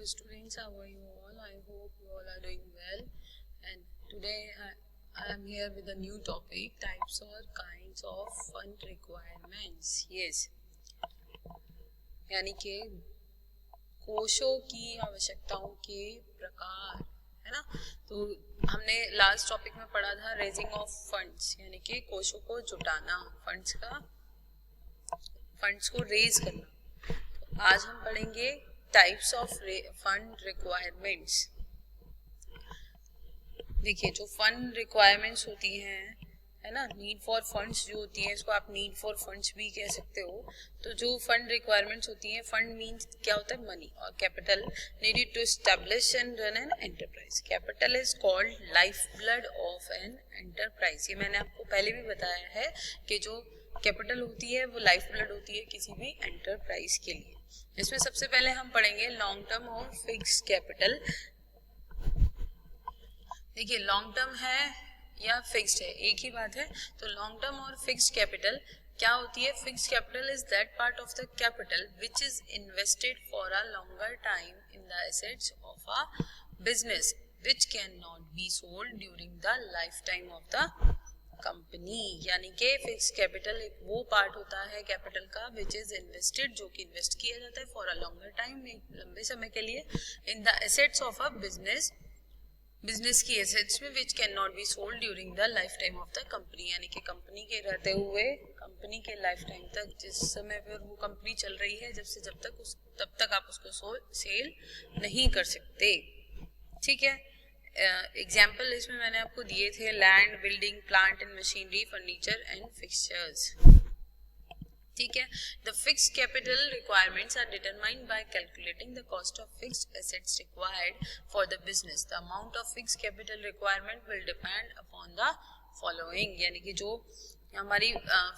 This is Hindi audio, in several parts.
students, how are you all? I hope you all are doing well. And today I am here with a new topic, types or kinds of fund requirements. Yes, यानी कि कोशों की आवश्यकताओं के प्रकार, है ना। तो हमने लास्ट टॉपिक में पढ़ा था रेजिंग ऑफ फंड्स, यानी कि कोशों को जुटाना, फंड्स को रेज करना। तो आज हम पढ़ेंगे टाइप्स ऑफ फंड रिक्वायरमेंट्स। देखिए, जो फंड रिक्वायरमेंट्स होती हैं, है ना, नीड फॉर फंड्स जो होती है, इसको आप नीड फॉर फंड्स भी कह सकते हो। तो जो फंड रिक्वायरमेंट्स होती हैं, फंड मीन्स क्या होता है, मनी, और capital needed to establish and run an enterprise. Capital is called life blood of an enterprise. ये मैंने आपको पहले भी बताया है कि जो कैपिटल होती है वो लाइफ ब्लड होती है किसी भी एंटरप्राइज के लिए। इसमें सबसे पहले हम पढ़ेंगे लॉन्ग टर्म और फिक्स्ड कैपिटल। देखिए, लॉन्ग टर्म है या फिक्स्ड है, एक ही बात है। तो लॉन्ग टर्म और फिक्स्ड कैपिटल क्या होती है? Fixed capital is that part of the capital which is invested for a longer time in the assets of a business which can not be sold during the life time of the company. यानी कि फिक्स कैपिटल एक वो पार्ट होता है कैपिटल का विच इज इन्वेस्टेड, जो कि इन्वेस्ट किया जाता है फॉर अ लॉन्गर टाइम, एक लंबे समय के लिए, in the assets of a business की एसेट्स में which can not be sold during the life time of the company. यानी कि कंपनी के रहते हुए, कंपनी के लाइफ टाइम तक, जिस समय पर वो कंपनी चल रही है, तब तक आप उसको सेल नहीं कर सकते। ठीक है। एग्जाम्पल इसमें मैंने आपको दिए थे, land, building, plant and machinery, furniture and fixtures. ठीक है। The fixed capital requirements are determined by calculating the cost of fixed assets required for the business. The amount of fixed capital requirement will depend upon the following. यानी कि जो हमारी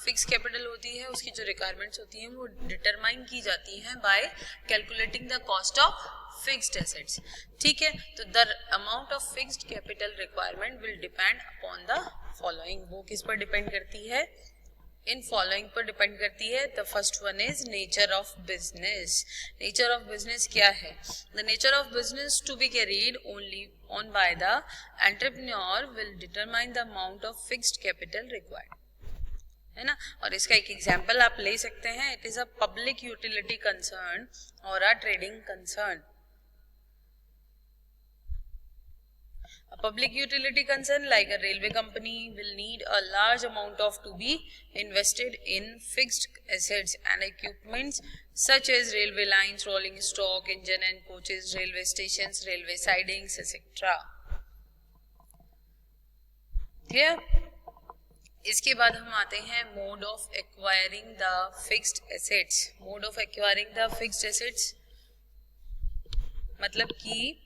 फिक्स कैपिटल होती है, उसकी जो रिक्वायरमेंट्स होती हैं वो डिटरमाइन की जाती हैं bye calculating the cost of fixed assets. ठीक है। तो the amount of fixed capital requirement will depend upon the following. वो किस पर डिपेंड करती है? इन फॉलोइंग पर डिपेंड करती है। The first one is nature of business. Nature of business क्या है? The nature of business to be carried only on by the entrepreneur will determine the amount of fixed capital required, है ना। और इसका एक एग्जाम्पल आप ले सकते हैं। It is a public utility concern और a trading concern. A public utility concern like a railway company will need a large amount to be invested in fixed assets and equipments such as railway lines, rolling stock, engine and coaches, railway stations, railway sidings, etc. Clear? इसके बाद हम आते हैं mode of acquiring the fixed assets. Mode of acquiring the fixed assets मतलब कि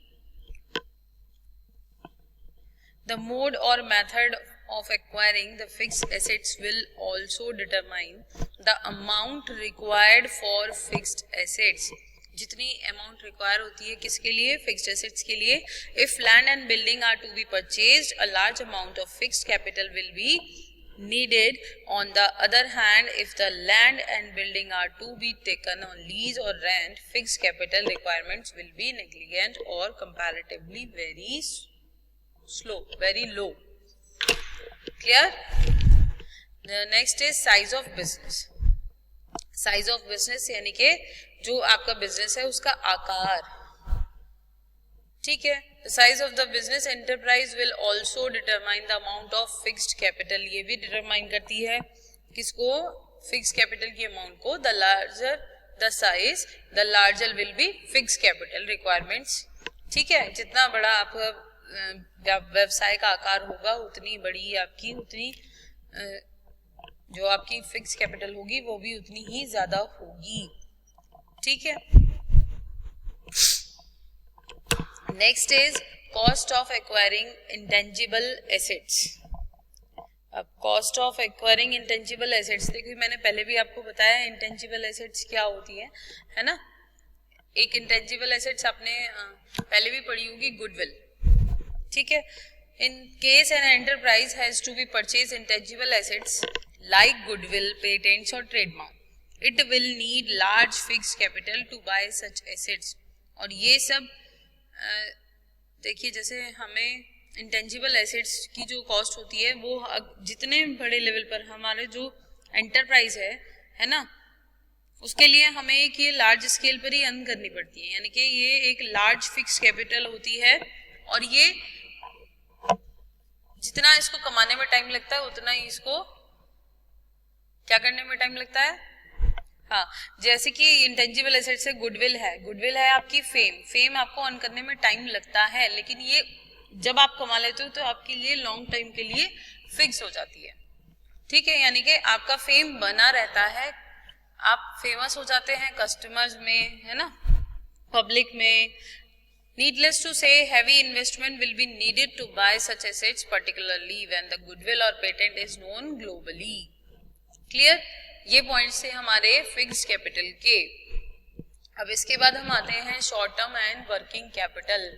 the mode or method of acquiring the fixed assets will also determine the amount required for fixed assets। जितनी अमाउंट रिक्वायर होती है किसके लिए? फिक्स्ड एसेट्स के लिए। If land and building are to be purchased, a large amount of fixed capital will be needed. On the other hand, if the land and building are to be taken on lease or rent, fixed capital requirements will be negligent or comparatively very low. Clear? The next is size of business. Size of business यानी कि जो आपका बिजनेस है उसका आकार। ठीक है। The size of the business enterprise will also determine the amount of fixed capital। ये भी डिटरमाइन करती है किसको? फिक्स्ड कैपिटल की अमाउंट को। The larger the size, the larger will be fixed capital requirements। ठीक है। जितना बड़ा आपका व्यवसाय का आकार होगा, उतनी बड़ी आपकी जो आपकी फिक्स कैपिटल होगी वो भी उतनी ही ज्यादा होगी। ठीक है। Next is cost of acquiring intangible assets. अब cost of acquiring intangible assets, देखिए मैंने पहले भी आपको बताया इंटेंजिबल एसेट्स क्या होती है ना। एक इंटेंजिबल एसेट्स आपने पहले भी पढ़ी होगी, गुडविल। ठीक है। In case an enterprise has to be purchase intangible assets like goodwill, patents और trademark, it will need large fixed capital to buy such assets और ये सब देखिए जैसे हमें इंटेंजिबल एसेट्स की जो कॉस्ट होती है वो जितने बड़े लेवल पर हमारे जो एंटरप्राइज है ना, उसके लिए हमें एक ये लार्ज स्केल पर ही अर्न करनी पड़ती है, यानी कि ये एक लार्ज फिक्स कैपिटल होती है और ये जितना इसको कमाने में टाइम लगता है उतना ही इसको क्या करने में टाइम लगता है। हाँ, जैसे कि इंटेंजिबल एसेट से गुडविल है आपकी फेम आपको अर्न करने में टाइम लगता है, लेकिन ये जब आप कमा लेते हो तो आपके लिए लॉन्ग टाइम के लिए फिक्स हो जाती है, ठीक है। यानी कि आपका फेम बना रहता है, आप फेमस हो जाते हैं कस्टमर्स में, है ना, पब्लिक में। Needless to say, heavy investment will be needed to buy such assets, particularly when the goodwill or patent is known globally. Clear? ये पॉइंट से हमारे फिक्स्ड कैपिटल के। अब इसके बाद हम आते हैं short term and working capital.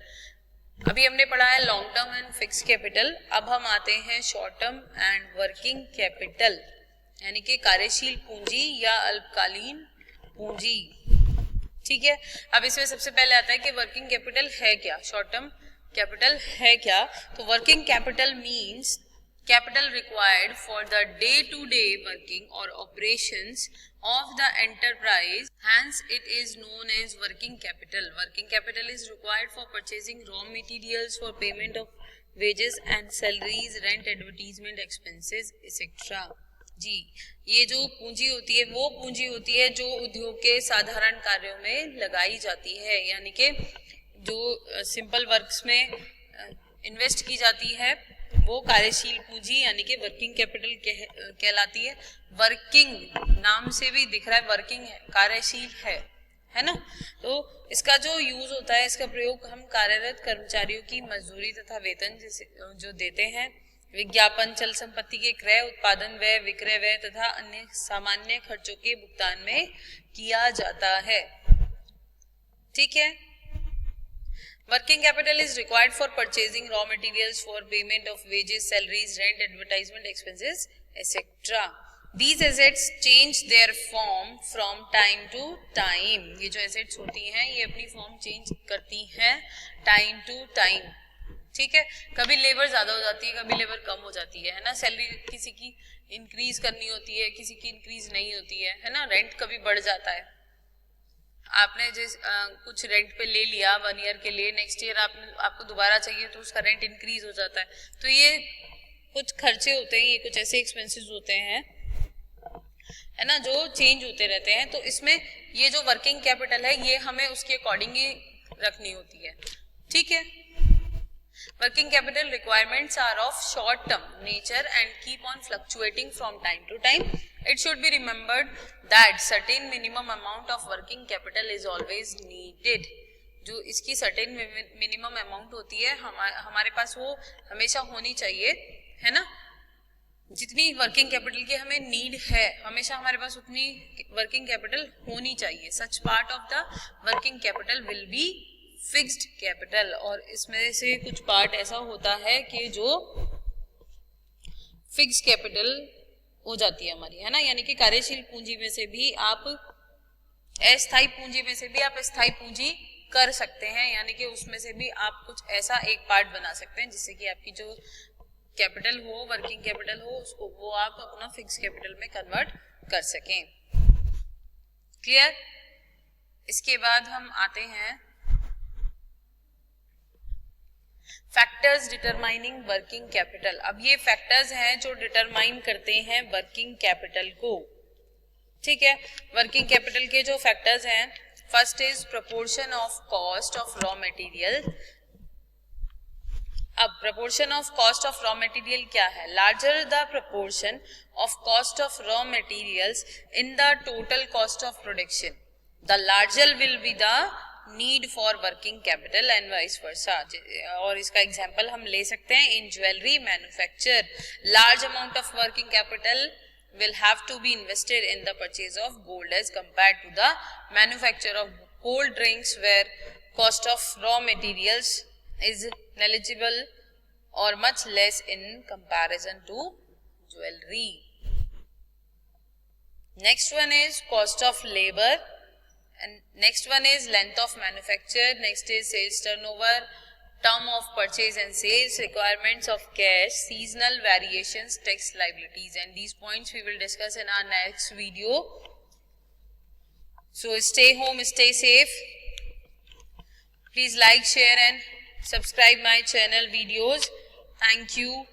अभी हमने पढ़ा है long term and fixed capital, अब हम आते हैं short term and working capital, यानी कि कार्यशील पूंजी या अल्पकालीन पूंजी, ठीक है। अब इसमें सबसे पहले आता है कि वर्किंग कैपिटल है क्या, शॉर्ट टर्म कैपिटल है क्या। तो working capital means capital required for the day-to-day working or operations of the enterprise, hence it is known as working capital. Working capital is required for purchasing raw materials, for payment of wages and salaries, rent, advertisement expenses, etc. जी, ये जो पूंजी होती है वो पूंजी होती है जो उद्योग के साधारण कार्यों में लगाई जाती है, यानी कि जो सिंपल वर्क्स में इन्वेस्ट की जाती है वो कार्यशील पूंजी यानी कि वर्किंग कैपिटल कहलाती है। वर्किंग नाम से भी दिख रहा है, वर्किंग है, कार्यशील है ना। तो इसका जो यूज होता है, इसका प्रयोग हम कार्यरत कर्मचारियों की मजदूरी तथा वेतन जैसे जो देते हैं, विज्ञापन, चल संपत्ति के क्रय, उत्पादन व्यय, विक्रय व्यय तथा अन्य सामान्य खर्चों के भुगतान में किया जाता है, ठीक है। Working capital is required for purchasing raw materials, for payment of wages, salaries, rent, advertisement expenses, etc. These assets change their form from time to time. ये जो assets होती हैं ये अपनी form change करती हैं time to time, ठीक है। कभी लेबर ज्यादा हो जाती है, कभी लेबर कम हो जाती है ना। सैलरी किसी की इंक्रीज करनी होती है, किसी की इंक्रीज नहीं होती है ना। रेंट कभी बढ़ जाता है, आपने जिस कुछ रेंट पे ले लिया 1 ईयर के लिए, नेक्स्ट ईयर आपको दोबारा चाहिए तो उसका रेंट इंक्रीज हो जाता है। तो ये कुछ खर्चे होते हैं, ये कुछ ऐसे एक्सपेंसेस होते हैं, है ना, जो चेंज होते रहते हैं। तो इसमें ये जो वर्किंग कैपिटल है ये हमें उसके अकॉर्डिंग ही रखनी होती है, ठीक है। Working capital requirements are of short term nature and keep on fluctuating from time to time. It should be remembered that certain minimum amount of working capital is always needed. जो इसकी certain minimum amount होती है हमारे पास वो हमेशा होनी चाहिए, है ना। जितनी वर्किंग कैपिटल की हमें नीड है हमेशा हमारे पास उतनी वर्किंग कैपिटल होनी चाहिए। Such part of the working capital will be fixed capital, और इसमें से कुछ पार्ट ऐसा होता है कि जो फिक्स कैपिटल हो जाती है हमारी, है ना। यानी कि कार्यशील पूंजी में से भी आप अस्थायी पूंजी में से भी आप स्थायी पूंजी कर सकते हैं, यानी कि उसमें से भी आप कुछ ऐसा एक पार्ट बना सकते हैं जिससे कि आपकी जो कैपिटल हो, वर्किंग कैपिटल हो, उसको वो आप अपना फिक्स कैपिटल में कन्वर्ट कर सकें। क्लियर? इसके बाद हम आते हैं फैक्टर्स डिटरमाइनिंग वर्किंग कैपिटल। अब ये फैक्टर्स हैं जो डिटरमाइन करते हैं वर्किंग कैपिटल को, ठीक है। वर्किंग कैपिटल के जो फैक्टर्स हैं, first is proportion of cost of raw material. अब proportion of cost of raw material क्या है? Larger the proportion of cost of raw materials in the total cost of production, the larger will be the need for working capital and vice versa. और इसका एग्जांपल हम ले सकते हैं in jewellery manufacture, large amount of working capital will have to be invested in the purchase of gold as compared to the manufacture of cold drinks, where cost of raw materials is negligible or much less in comparison to jewelry. Next one is cost of labor And next one is length of manufacture. Next is sales turnover, term of purchase and sales, requirements of cash, seasonal variations, tax liabilities, and these points we will discuss in our next video. So stay home, stay safe. Please like, share and subscribe my channel videos. Thank you.